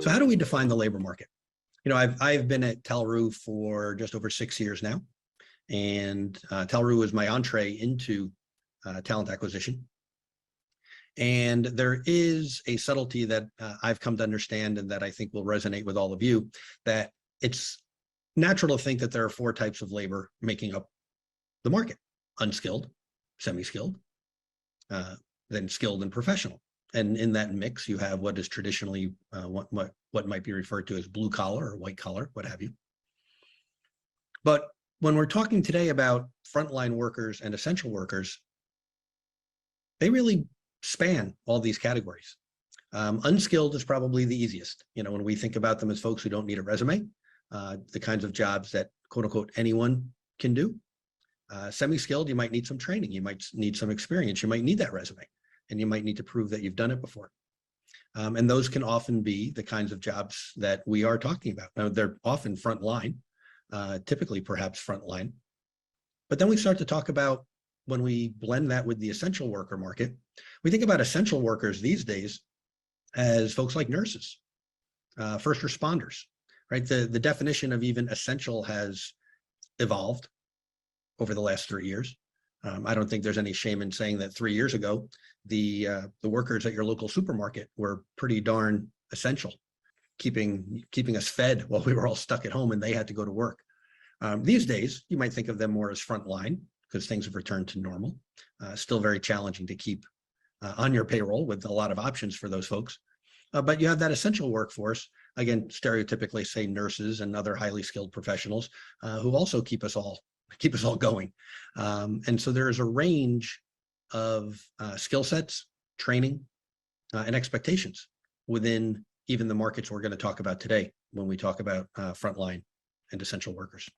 So how do we define the labor market? I've been at Talroo for just over 6 years now, and Talroo was my entree into talent acquisition. And there is a subtlety that I've come to understand and that I think will resonate with all of you, that it's natural to think that there are 4 types of labor making up the market: unskilled, semi-skilled, then skilled and professional. And in that mix, you have what is traditionally what might be referred to as blue collar or white collar, what have you. But when we're talking today about frontline workers and essential workers, they really span all these categories. Unskilled is probably the easiest. When we think about them as folks who don't need a resume, the kinds of jobs that quote unquote anyone can do. Semi-skilled, you might need some training, you might need some experience, you might need that resume, and you might need to prove that you've done it before. And those can often be the kinds of jobs that we are talking about. Now, they're often frontline, typically perhaps frontline. But then we start to talk about, when we blend that with the essential worker market, we think about essential workers these days as folks like nurses, first responders, right? The definition of even essential has evolved over the last 3 years. I don't think there's any shame in saying that 3 years ago, the workers at your local supermarket were pretty darn essential, keeping us fed while we were all stuck at home and they had to go to work. These days, you might think of them more as frontline because things have returned to normal. Still very challenging to keep on your payroll with a lot of options for those folks. But you have that essential workforce, again, stereotypically say nurses and other highly skilled professionals who also keep us all going. And so there is a range of skill sets, training, and expectations within even the markets we're going to talk about today when we talk about frontline and essential workers.